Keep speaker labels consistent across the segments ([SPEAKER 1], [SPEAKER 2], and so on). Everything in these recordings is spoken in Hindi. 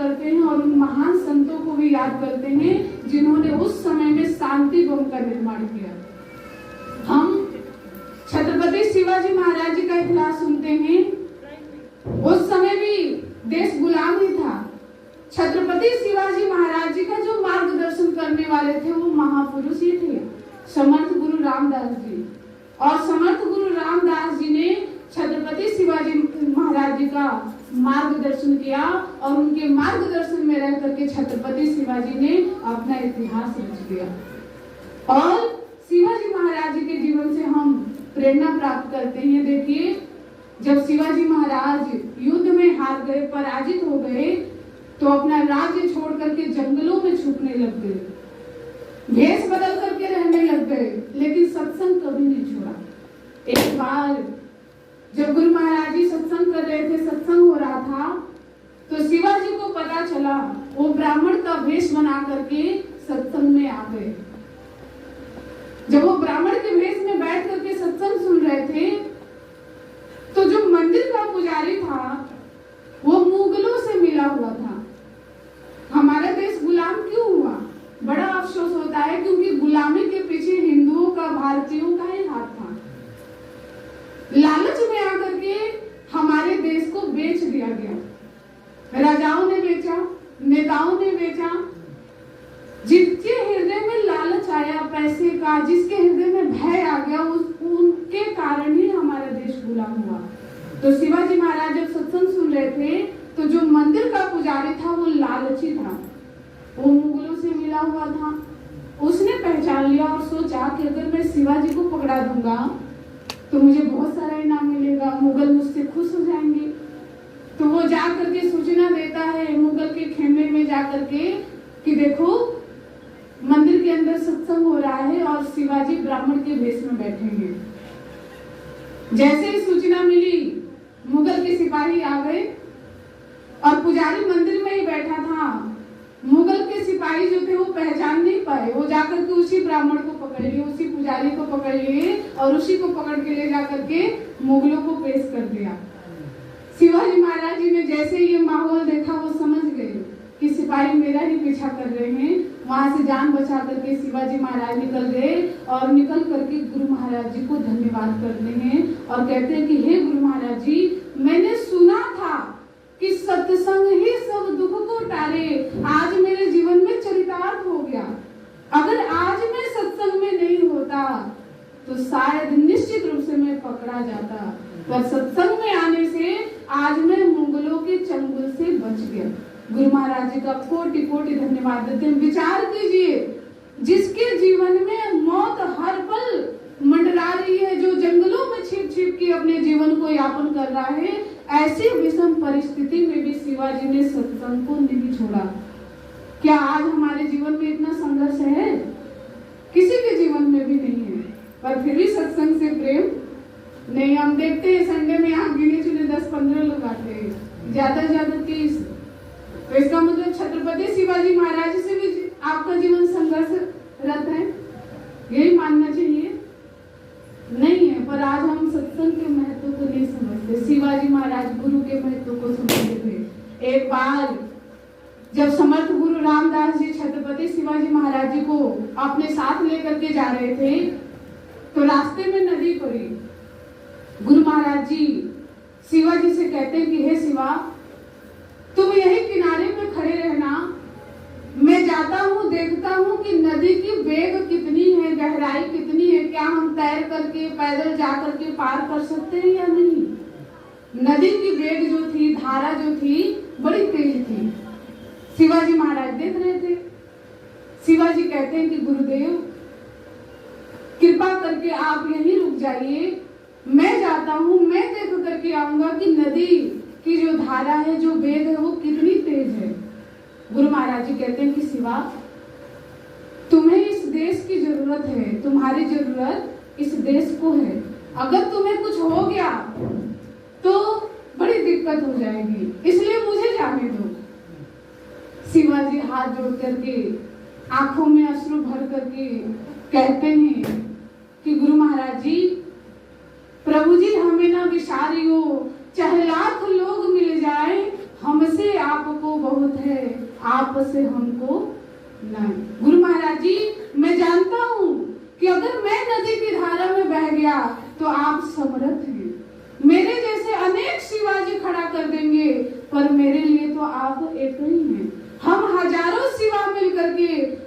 [SPEAKER 1] करते हैं और उन महान संतों को भी याद करते हैं जिन्होंने उस समय में शांति बम का निर्माण किया। हम छत्रपति शिवाजी महाराज जी का इतिहास सुनते हैं, उस समय भी देश गुलाम ही था। छत्रपति शिवाजी महाराज जी का जो मार्गदर्शन करने वाले थे वो महापुरुष ही थे, समर्थ गुरु रामदास जी। और समर्थ गुरु रामदास जी ने छत्रपति शिवाजी महाराज जी का मार्गदर्शन किया और उनके मार्गदर्शन में रह करके छत्रपति शिवाजी ने अपना इतिहास रच दिया। और शिवाजी महाराज जी के जीवन से हम प्रेरणा प्राप्त करते हैं। देखिए, जब शिवाजी महाराज युद्ध में हार गए, पराजित हो गए, तो अपना राज्य छोड़ करके जंगलों में छुपने लग गए, भेष बदल करके रहने लग गए, लेकिन सत्संग कभी नहीं छोड़ा। एक बार जब गुरु महाराज जी सत्संग कर रहे थे, सत्संग हो रहा था, तो शिवाजी को पता चला, वो ब्राह्मण का वेश बना करके सत्संग में आ गए। जब वो ब्राह्मण के वेश में बैठ करके सत्संग सुन रहे थे, तो जो मंदिर का पुजारी था वो मुगलों से मिला हुआ था। हमारा देश गुलाम क्यों हुआ? बड़ा अफसोस होता है, क्योंकि गुलामी के पीछे हिंदुओं का, भारतीयों का ही हाथ था। लालच में आकर के हमारे देश को बेच दिया गया। राजाओं ने बेचा, नेताओं ने बेचा। जिसके हृदय में लालच आया पैसे का, जिसके हृदय में भय आ गया, उनके कारण ही हमारा देश गुलाम हुआ। तो शिवाजी महाराज जब सत्संग सुन रहे थे, तो जो मंदिर का पुजारी था वो लालची था, वो मुगलों से मिला हुआ था। उसने पहचान लिया और सोचा कि अगर मैं शिवाजी को पकड़ा दूंगा तो मुझे बहुत सारा इनाम मिलेगा, मुगल मुझसे खुश हो जाएंगे। तो वो जा करके सूचना देता है मुगल के खेमे में जा करके कि देखो, मंदिर के अंदर सत्संग हो रहा है और शिवाजी ब्राह्मण के वेश में बैठेंगे। जैसे ही सूचना मिली, मुगल के सिपाही आ गए और पुजारी मंदिर में ही बैठा था। मुगल के सिपाही जो थे वो पहचान नहीं पाए, वो जाकर के उसी ब्राह्मण को पकड़ लिए, उसी पुजारी को पकड़ लिए और उसी को पकड़ के ले जाकर के मुगलों को पेश कर दिया। शिवाजी महाराज जी ने जैसे ये माहौल देखा, वो समझ गए कि सिपाही मेरा ही पीछा कर रहे हैं। वहां से जान बचा करके शिवाजी महाराज निकल गए और निकल करके गुरु महाराज जी को धन्यवाद करते हैं और कहते हैं कि हे गुरु महाराज जी, मैंने सुना था कि सत्संग ही सब दुख को टारे। आज मेरे जीवन में चरितार्थ हो गया। अगर आज मैं सत्संग में नहीं होता तो शायद निश्चित रूप से मैं पकड़ा जाता, पर सत्संग में आने से आज मैं मुगलों के चंगुल से बच गया। गुरु महाराज जी का कोटि कोटि धन्यवाद देते हैं। विचार कीजिए, जिसके जीवन में मौत हर पल मंडरा रही है, जो जंगलों में छिप छिप के अपने जीवन को यापन कर रहा है, ऐसी विषम परिस्थिति में भी शिवाजी ने सत्संग को नहीं छोड़ा। क्या आज हमारे जीवन में इतना संघर्ष है? किसी के जीवन में भी नहीं है, पर फिर भी सत्संग से प्रेम नहीं। हम देखते हैं संडे में यहाँ गिने चुने 10-15 लोग आते हैं, ज्यादा से ज्यादा 30। तो इसका मतलब छत्रपति शिवाजी महाराज से भी आपका जीवन संघर्षरत है, यही मानना चाहिए? नहीं है। पर आज हम सत्संग के महत्व को नहीं समझते। शिवाजी महाराज गुरु के महत्व को समझते थे। एक बार जब समर्थ गुरु रामदास जी छत्रपति शिवाजी महाराज जी को अपने साथ लेकर के जा रहे थे, तो रास्ते में नदी पड़ी। गुरु महाराज जी शिवाजी से कहते हैं कि हे शिवा, तुम यही किनारे पे खड़े रहना, मैं जाता हूँ, देखता हूँ कि नदी की वेग कितनी है, गहराई कितनी है, क्या हम तैर करके पैदल जा करके पार कर सकते हैं या नहीं। नदी की वेग जो थी, धारा जो थी, बड़ी तेज थी। शिवाजी महाराज देख रहे थे। शिवाजी कहते हैं कि गुरुदेव, कृपा करके आप यहीं रुक जाइए, मैं जाता हूँ, मैं देख करके आऊंगा कि नदी की जो धारा है, जो वेग है, वो कितनी तेज है। गुरु महाराज जी कहते हैं कि शिवा, तुम्हें इस देश की जरूरत है, तुम्हारी जरूरत इस देश को है। अगर तुम्हें कुछ हो गया तो बड़ी दिक्कत हो जाएगी, इसलिए मुझे जाने दो। शिवाजी हाथ जोड़ करके, आंखों में अश्रु भर करके कहते हैं कि गुरु महाराज जी, प्रभु जी, हमें ना विसारियो, चाहे लाख लोग मिल जाए, हमसे आपको बहुत है, आप से हमको नहीं। गुरु महाराज जी, मैं जानता हूँ कि अगर मैं नदी की धारा में बह गया तो आप समर्थ हैं। मेरे जैसे अनेक शिवाजी खड़ा कर देंगे, पर मेरे लिए तो आप एक ही हैं। हम हजारों शिवा मिल करके,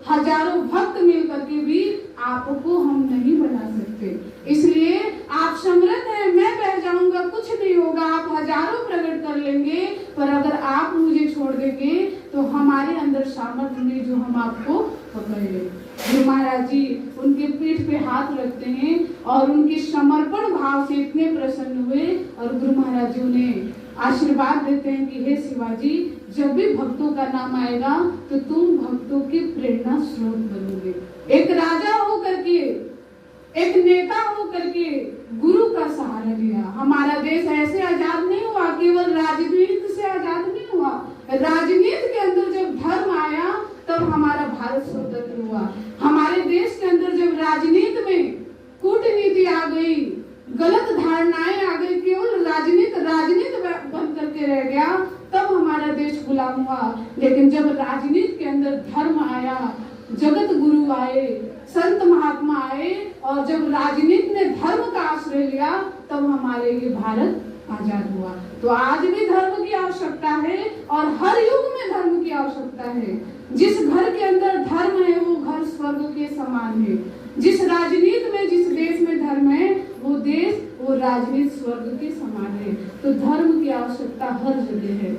[SPEAKER 1] हजारों भक्त मिल करके भी आपको हम नहीं बना सकते। इसलिए आप समर्थ हैं, मैं बह जाऊंगा कुछ नहीं होगा, आप हजारों प्रकट कर लेंगे, पर अगर आप मुझे छोड़ देंगे तो हमारे अंदर सामर्थ्य नहीं जो हम आपको पकड़ ले। गुरु महाराज जी उनके पीठ पे हाथ रखते हैं और उनके समर्पण भाव से इतने प्रसन्न हुए और गुरु महाराज जी उन्हें आशीर्वाद देते हैं कि हे शिवाजी, जब भी भक्तों का नाम आएगा तो तुम भक्तों की प्रेरणा स्रोत बनोगे। एक राजा हो करके, एक नेता हो करके गुरु का सहारा लिया। हमारा देश ऐसे आजाद नहीं हुआ, केवल राजनीति से आजाद नहीं हुआ। राजनीति के अंदर जब धर्म आया तब हमारा भारत स्वतंत्र हुआ। हमारे देश के अंदर जब राजनीति में कूटनीति आ गई, गलत धारणाएं आ गई, केवल राजनीति बन करके रह गया, तब हमारा देश गुलाम हुआ। लेकिन जब राजनीति के अंदर धर्म आया, जगत गुरु आए, संत महात्मा आए और जब राजनीति ने धर्म का आश्रय लिया, तब हमारे ये भारत आजाद हुआ। तो आज भी धर्म की आवश्यकता है और हर युग में धर्म की आवश्यकता है। जिस घर के अंदर धर्म है वो घर स्वर्ग के समान है। जिस राजनीति में, जिस देश में धर्म है वो देश, वो राजनीति स्वर्ग के समान है। तो धर्म की आवश्यकता हर जगह है,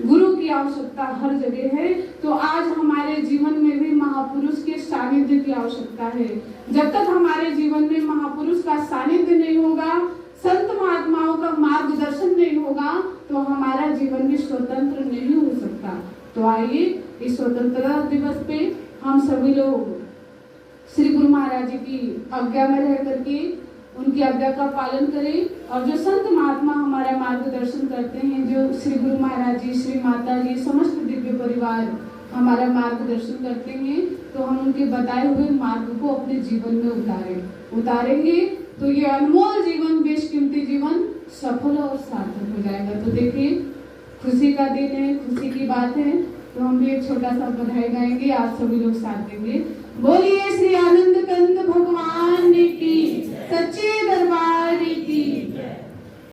[SPEAKER 1] गुरु की आवश्यकता हर जगह है। तो आज हमारे जीवन में भी महापुरुष के सानिध्य की आवश्यकता है। जब तक हमारे जीवन में महापुरुष का सानिध्य नहीं होगा, संत महात्माओं का मार्गदर्शन नहीं होगा, तो हमारा जीवन भी स्वतंत्र नहीं हो सकता। तो आइए इस स्वतंत्रता दिवस पे हम सभी लोग श्री गुरु महाराज जी की आज्ञा में रह करके उनकी आज्ञा का पालन करें और जो संत महात्मा हमारा मार्गदर्शन करते हैं, जो श्री गुरु महाराज जी, श्री माता जी, समस्त दिव्य परिवार हमारा मार्गदर्शन करते हैं, तो हम उनके बताए हुए मार्ग को अपने जीवन में उतारेंगे तो ये अनमोल जीवन, बेशकीमती जीवन सफल और सार्थक हो जाएगा। तो देखिए, खुशी का दिन है, खुशी की बात है, तो हम भी एक छोटा सा बधाई गाएंगे, आप सभी लोग साथ देंगे। बोलिए श्री आनंद कंद भगवान की, सच्चे दरबार